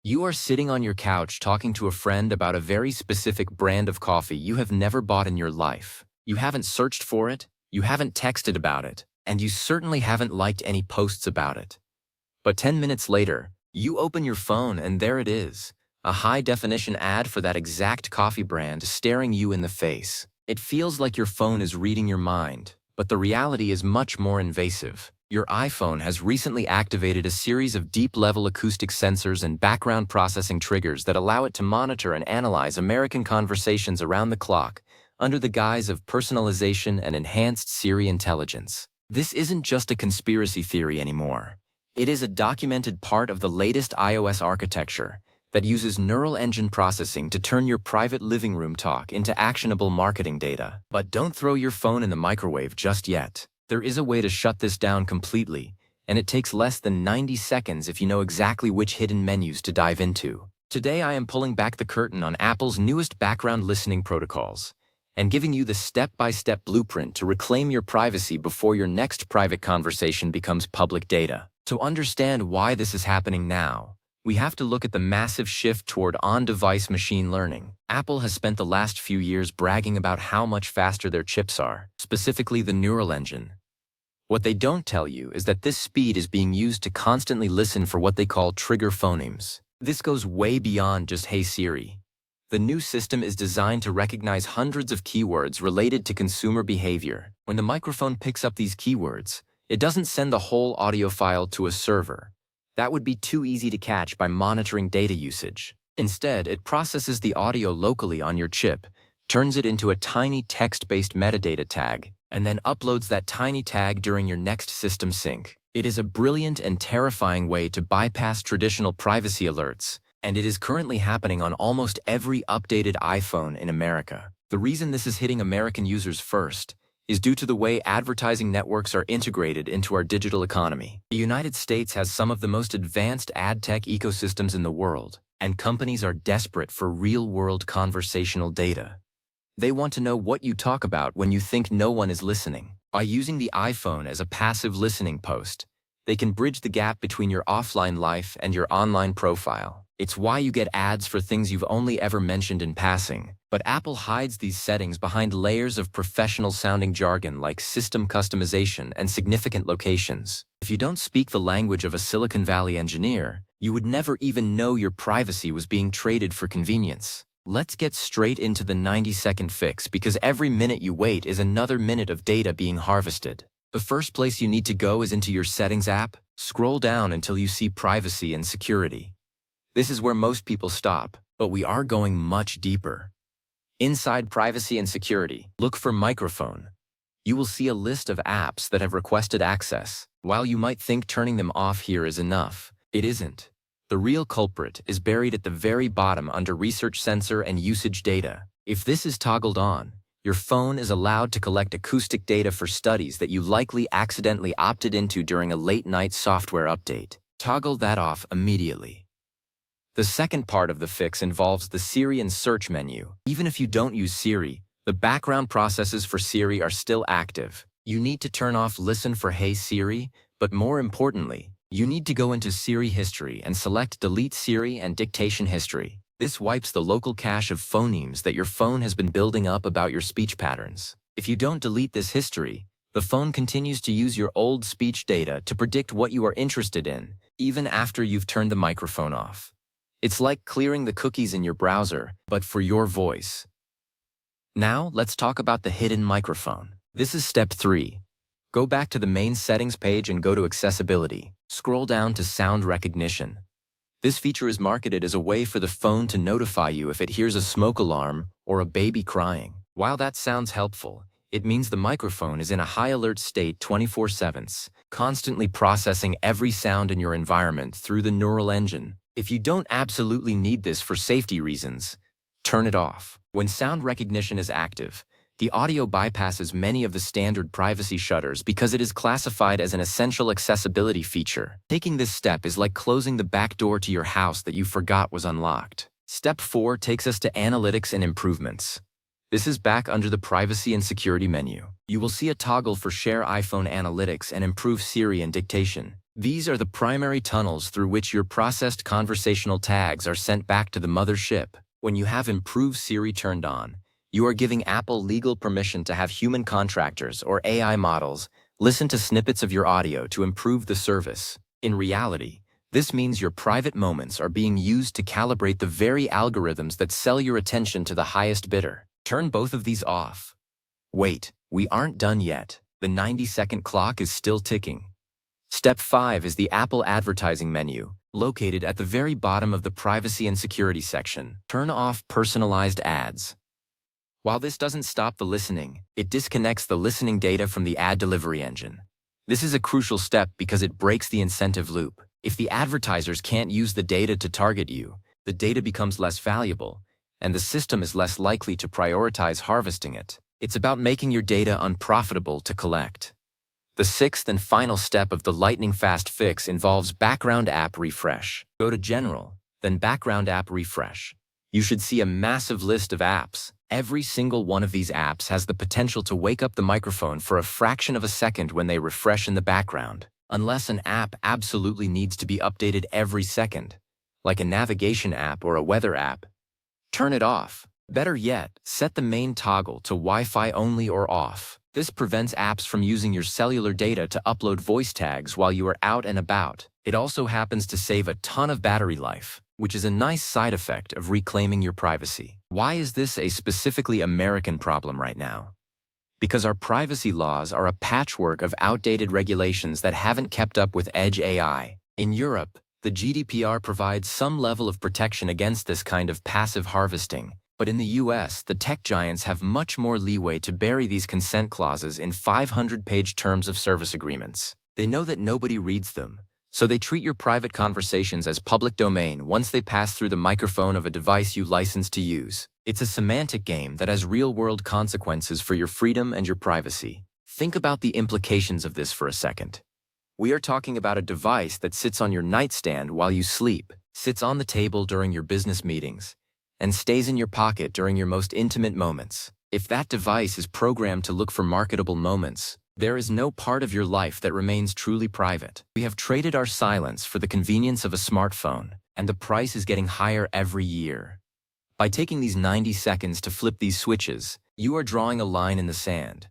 You are sitting on your couch talking to a friend about a very specific brand of coffee you have never bought in your life. You haven't searched for it, you haven't texted about it, and you certainly haven't liked any posts about it. But 10 minutes later, you open your phone and there it is, a high-definition ad for that exact coffee brand staring you in the face. It feels like your phone is reading your mind, but the reality is much more invasive. Your iPhone has recently activated a series of deep-level acoustic sensors and background processing triggers that allow it to monitor and analyze American conversations around the clock under the guise of personalization and enhanced Siri intelligence. This isn't just a conspiracy theory anymore. It is a documented part of the latest iOS architecture that uses neural engine processing to turn your private living room talk into actionable marketing data. But don't throw your phone in the microwave just yet. There is a way to shut this down completely, and it takes less than 90 seconds if you know exactly which hidden menus to dive into. Today I am pulling back the curtain on Apple's newest background listening protocols and giving you the step-by-step blueprint to reclaim your privacy before your next private conversation becomes public data. To understand why this is happening now, we have to look at the massive shift toward on-device machine learning. Apple has spent the last few years bragging about how much faster their chips are, specifically the neural engine. What they don't tell you is that this speed is being used to constantly listen for what they call trigger phonemes. This goes way beyond just "Hey Siri." The new system is designed to recognize hundreds of keywords related to consumer behavior. When the microphone picks up these keywords, it doesn't send the whole audio file to a server. That would be too easy to catch by monitoring data usage. Instead, it processes the audio locally on your chip, turns it into a tiny text-based metadata tag, and then uploads that tiny tag during your next system sync. It is a brilliant and terrifying way to bypass traditional privacy alerts, and it is currently happening on almost every updated iPhone in America. The reason this is hitting American users first is due to the way advertising networks are integrated into our digital economy. The United States has some of the most advanced ad tech ecosystems in the world, and companies are desperate for real-world conversational data. They want to know what you talk about when you think no one is listening. By using the iPhone as a passive listening post, they can bridge the gap between your offline life and your online profile. It's why you get ads for things you've only ever mentioned in passing. But Apple hides these settings behind layers of professional-sounding jargon like system customization and significant locations. If you don't speak the language of a Silicon Valley engineer, you would never even know your privacy was being traded for convenience. Let's get straight into the 90-second fix, because every minute you wait is another minute of data being harvested. The first place you need to go is into your Settings app. Scroll down until you see Privacy and Security. This is where most people stop, but we are going much deeper. Inside Privacy and Security, look for Microphone. You will see a list of apps that have requested access. While you might think turning them off here is enough, it isn't. The real culprit is buried at the very bottom under Research Sensor and Usage Data. If this is toggled on, your phone is allowed to collect acoustic data for studies that you likely accidentally opted into during a late-night software update. Toggle that off immediately. The second part of the fix involves the Siri and search menu. Even if you don't use Siri, the background processes for Siri are still active. You need to turn off Listen for Hey Siri, but more importantly, you need to go into Siri History and select Delete Siri and Dictation History. This wipes the local cache of phonemes that your phone has been building up about your speech patterns. If you don't delete this history, the phone continues to use your old speech data to predict what you are interested in, even after you've turned the microphone off. It's like clearing the cookies in your browser, but for your voice. Now, let's talk about the hidden microphone. This is step 3. Go back to the main settings page and go to Accessibility. Scroll down to Sound Recognition. This feature is marketed as a way for the phone to notify you if it hears a smoke alarm or a baby crying. While that sounds helpful, it means the microphone is in a high alert state 24/7, constantly processing every sound in your environment through the neural engine. If you don't absolutely need this for safety reasons, turn it off. When sound recognition is active, the audio bypasses many of the standard privacy shutters because it is classified as an essential accessibility feature. Taking this step is like closing the back door to your house that you forgot was unlocked. Step 4 takes us to Analytics and Improvements. This is back under the Privacy and Security menu. You will see a toggle for Share iPhone Analytics and Improve Siri and Dictation. These are the primary tunnels through which your processed conversational tags are sent back to the mothership. When you have improved Siri turned on, you are giving Apple legal permission to have human contractors or AI models listen to snippets of your audio to improve the service. In reality, this means your private moments are being used to calibrate the very algorithms that sell your attention to the highest bidder. Turn both of these off. Wait, we aren't done yet. The 90-second clock is still ticking. Step 5 is the Apple advertising menu, located at the very bottom of the privacy and security section. Turn off personalized ads. While this doesn't stop the listening, it disconnects the listening data from the ad delivery engine. This is a crucial step because it breaks the incentive loop. If the advertisers can't use the data to target you, the data becomes less valuable, and the system is less likely to prioritize harvesting it. It's about making your data unprofitable to collect. The sixth and final step of the lightning-fast fix involves background app refresh. Go to General, then Background App Refresh. You should see a massive list of apps. Every single one of these apps has the potential to wake up the microphone for a fraction of a second when they refresh in the background. Unless an app absolutely needs to be updated every second, like a navigation app or a weather app, turn it off. Better yet, set the main toggle to Wi-Fi only or off. This prevents apps from using your cellular data to upload voice tags while you are out and about. It also happens to save a ton of battery life, which is a nice side effect of reclaiming your privacy. Why is this a specifically American problem right now? Because our privacy laws are a patchwork of outdated regulations that haven't kept up with edge AI. In Europe, the GDPR provides some level of protection against this kind of passive harvesting. But in the US, the tech giants have much more leeway to bury these consent clauses in 500-page terms of service agreements. They know that nobody reads them, so they treat your private conversations as public domain once they pass through the microphone of a device you license to use. It's a semantic game that has real-world consequences for your freedom and your privacy. Think about the implications of this for a second. We are talking about a device that sits on your nightstand while you sleep, sits on the table during your business meetings, and stays in your pocket during your most intimate moments. If that device is programmed to look for marketable moments, there is no part of your life that remains truly private. We have traded our silence for the convenience of a smartphone, and the price is getting higher every year. By taking these 90 seconds to flip these switches, you are drawing a line in the sand.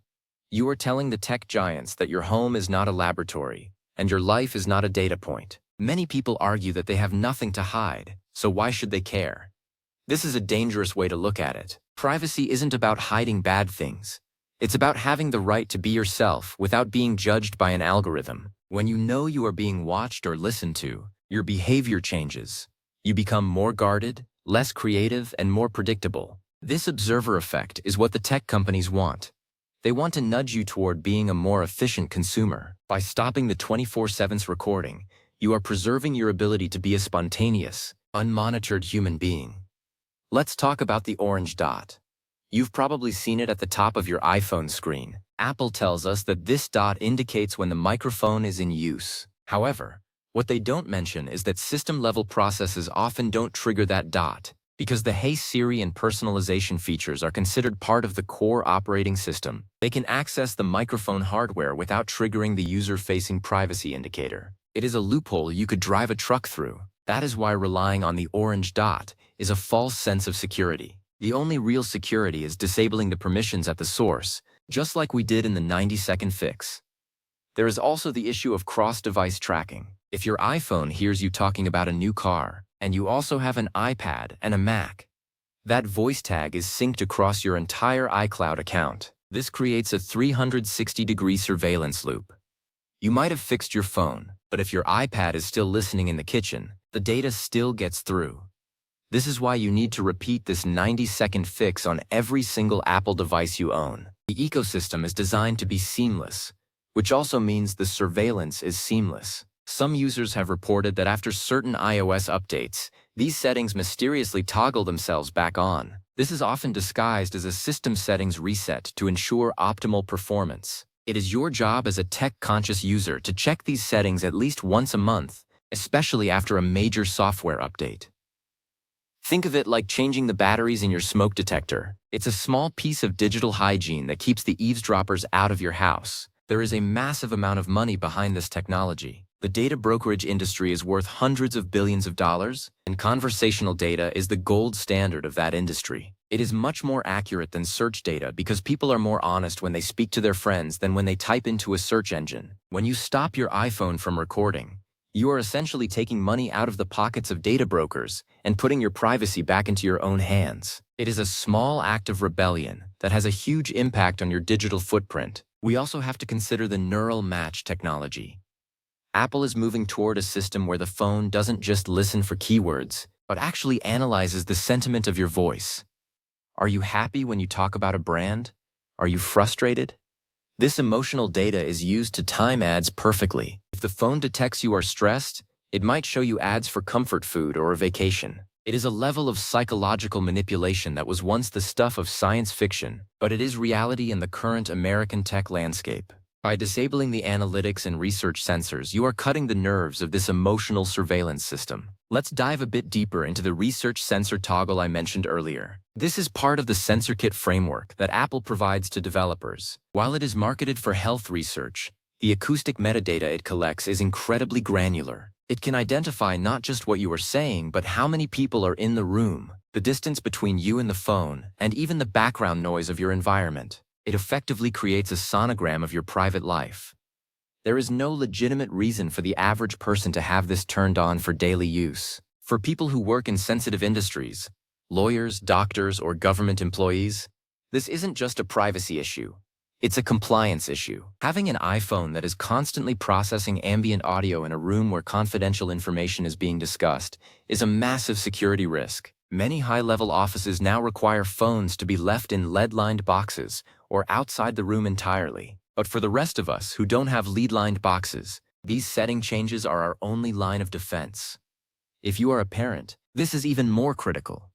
You are telling the tech giants that your home is not a laboratory, and your life is not a data point. Many people argue that they have nothing to hide, so why should they care? This is a dangerous way to look at it. Privacy isn't about hiding bad things. It's about having the right to be yourself without being judged by an algorithm. When you know you are being watched or listened to, your behavior changes. You become more guarded, less creative, and more predictable. This observer effect is what the tech companies want. They want to nudge you toward being a more efficient consumer. By stopping the 24/7 recording, you are preserving your ability to be a spontaneous, unmonitored human being. Let's talk about the orange dot. You've probably seen it at the top of your iPhone screen. Apple tells us that this dot indicates when the microphone is in use. However, what they don't mention is that system-level processes often don't trigger that dot, because the Hey Siri and personalization features are considered part of the core operating system. They can access the microphone hardware without triggering the user-facing privacy indicator. It is a loophole you could drive a truck through. That is why relying on the orange dot is a false sense of security. The only real security is disabling the permissions at the source, just like we did in the 90-second fix. There is also the issue of cross-device tracking. If your iPhone hears you talking about a new car, and you also have an iPad and a Mac, that voice tag is synced across your entire iCloud account. This creates a 360-degree surveillance loop. You might have fixed your phone, but if your iPad is still listening in the kitchen, the data still gets through. This is why you need to repeat this 90-second fix on every single Apple device you own. The ecosystem is designed to be seamless, which also means the surveillance is seamless. Some users have reported that after certain iOS updates, these settings mysteriously toggle themselves back on. This is often disguised as a system settings reset to ensure optimal performance. It is your job as a tech-conscious user to check these settings at least once a month, especially after a major software update. Think of it like changing the batteries in your smoke detector. It's a small piece of digital hygiene that keeps the eavesdroppers out of your house. There is a massive amount of money behind this technology. The data brokerage industry is worth hundreds of billions of dollars, and conversational data is the gold standard of that industry. It is much more accurate than search data because people are more honest when they speak to their friends than when they type into a search engine. When you stop your iPhone from recording, you are essentially taking money out of the pockets of data brokers and putting your privacy back into your own hands. It is a small act of rebellion that has a huge impact on your digital footprint. We also have to consider the neural match technology. Apple is moving toward a system where the phone doesn't just listen for keywords, but actually analyzes the sentiment of your voice. Are you happy when you talk about a brand? Are you frustrated? This emotional data is used to time ads perfectly. If the phone detects you are stressed, it might show you ads for comfort food or a vacation. It is a level of psychological manipulation that was once the stuff of science fiction, but it is reality in the current American tech landscape. By disabling the analytics and research sensors, you are cutting the nerves of this emotional surveillance system. Let's dive a bit deeper into the research sensor toggle I mentioned earlier. This is part of the SensorKit framework that Apple provides to developers. While it is marketed for health research, the acoustic metadata it collects is incredibly granular. It can identify not just what you are saying, but how many people are in the room, the distance between you and the phone, and even the background noise of your environment. It effectively creates a sonogram of your private life. There is no legitimate reason for the average person to have this turned on for daily use. For people who work in sensitive industries, lawyers, doctors, or government employees, this isn't just a privacy issue. It's a compliance issue. Having an iPhone that is constantly processing ambient audio in a room where confidential information is being discussed is a massive security risk. Many high-level offices now require phones to be left in lead-lined boxes or outside the room entirely. But for the rest of us who don't have lead-lined boxes, these setting changes are our only line of defense. If you are a parent, this is even more critical.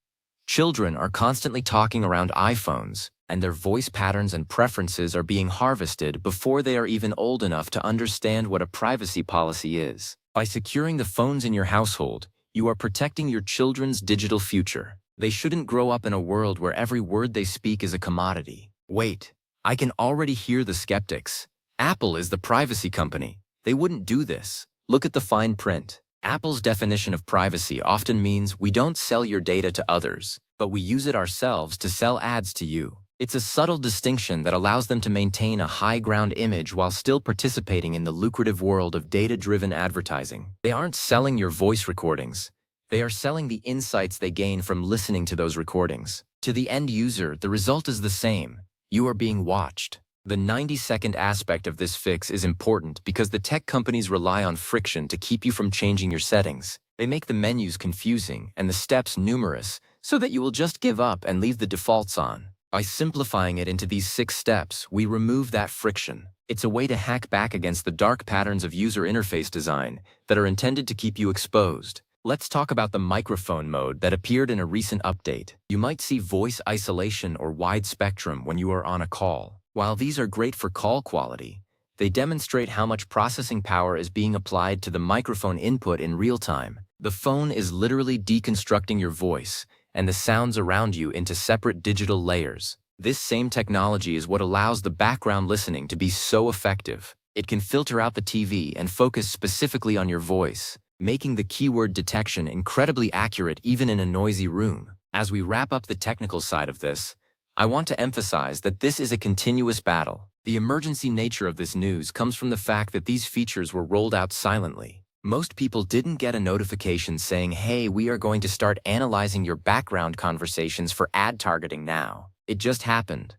Children are constantly talking around iPhones, and their voice patterns and preferences are being harvested before they are even old enough to understand what a privacy policy is. By securing the phones in your household, you are protecting your children's digital future. They shouldn't grow up in a world where every word they speak is a commodity. Wait, I can already hear the skeptics. Apple is the privacy company. They wouldn't do this. Look at the fine print. Apple's definition of privacy often means we don't sell your data to others, but we use it ourselves to sell ads to you. It's a subtle distinction that allows them to maintain a high-ground image while still participating in the lucrative world of data-driven advertising. They aren't selling your voice recordings. They are selling the insights they gain from listening to those recordings. To the end user, the result is the same. You are being watched. The 90-second aspect of this fix is important because the tech companies rely on friction to keep you from changing your settings. They make the menus confusing and the steps numerous so that you will just give up and leave the defaults on. By simplifying it into these 6 steps, we remove that friction. It's a way to hack back against the dark patterns of user interface design that are intended to keep you exposed. Let's talk about the microphone mode that appeared in a recent update. You might see voice isolation or wide spectrum when you are on a call. While these are great for call quality, they demonstrate how much processing power is being applied to the microphone input in real time. The phone is literally deconstructing your voice and the sounds around you into separate digital layers. This same technology is what allows the background listening to be so effective. It can filter out the TV and focus specifically on your voice, making the keyword detection incredibly accurate even in a noisy room. As we wrap up the technical side of this, I want to emphasize that this is a continuous battle. The emergency nature of this news comes from the fact that these features were rolled out silently. Most people didn't get a notification saying, "Hey, we are going to start analyzing your background conversations for ad targeting now." It just happened.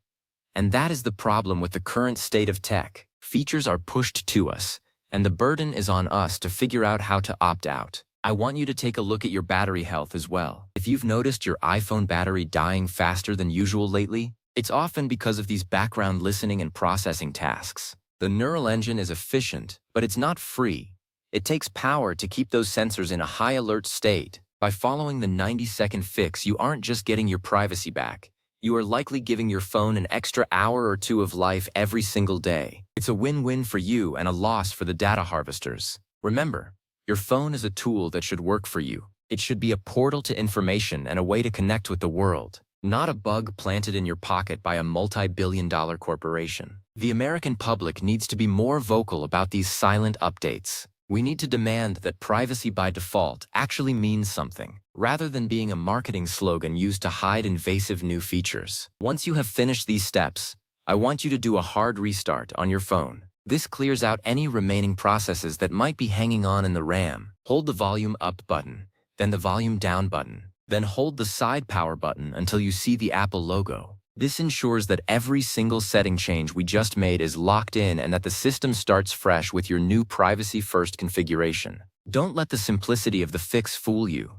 And that is the problem with the current state of tech. Features are pushed to us, and the burden is on us to figure out how to opt out. I want you to take a look at your battery health as well. If you've noticed your iPhone battery dying faster than usual lately, it's often because of these background listening and processing tasks. The neural engine is efficient, but it's not free. It takes power to keep those sensors in a high alert state. By following the 90-second fix, you aren't just getting your privacy back. You are likely giving your phone an extra hour or 2 of life every single day. It's a win-win for you and a loss for the data harvesters. Remember, your phone is a tool that should work for you. It should be a portal to information and a way to connect with the world, not a bug planted in your pocket by a multi-billion-dollar corporation. The American public needs to be more vocal about these silent updates. We need to demand that privacy by default actually means something, rather than being a marketing slogan used to hide invasive new features. Once you have finished these steps, I want you to do a hard restart on your phone. This clears out any remaining processes that might be hanging on in the RAM. Hold the volume up button, then the volume down button, then hold the side power button until you see the Apple logo. This ensures that every single setting change we just made is locked in and that the system starts fresh with your new privacy-first configuration. Don't let the simplicity of the fix fool you.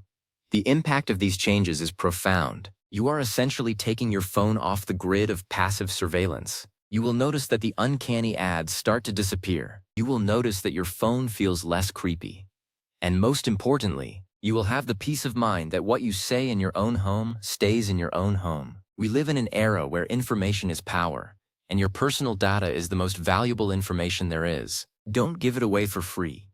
The impact of these changes is profound. You are essentially taking your phone off the grid of passive surveillance. You will notice that the uncanny ads start to disappear. You will notice that your phone feels less creepy. And most importantly, you will have the peace of mind that what you say in your own home stays in your own home. We live in an era where information is power, and your personal data is the most valuable information there is. Don't give it away for free.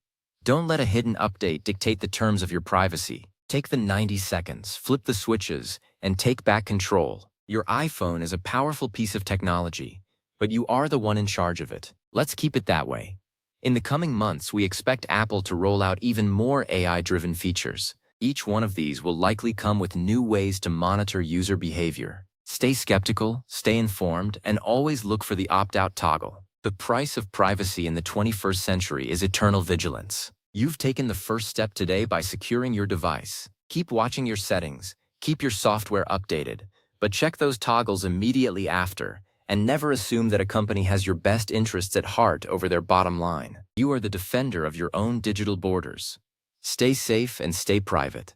Don't let a hidden update dictate the terms of your privacy. Take the 90 seconds, flip the switches, and take back control. Your iPhone is a powerful piece of technology, but you are the one in charge of it. Let's keep it that way. In the coming months, we expect Apple to roll out even more AI-driven features. Each one of these will likely come with new ways to monitor user behavior. Stay skeptical, stay informed, and always look for the opt-out toggle. The price of privacy in the 21st century is eternal vigilance. You've taken the first step today by securing your device. Keep watching your settings, keep your software updated, but check those toggles immediately after, and never assume that a company has your best interests at heart over their bottom line. You are the defender of your own digital borders. Stay safe and stay private.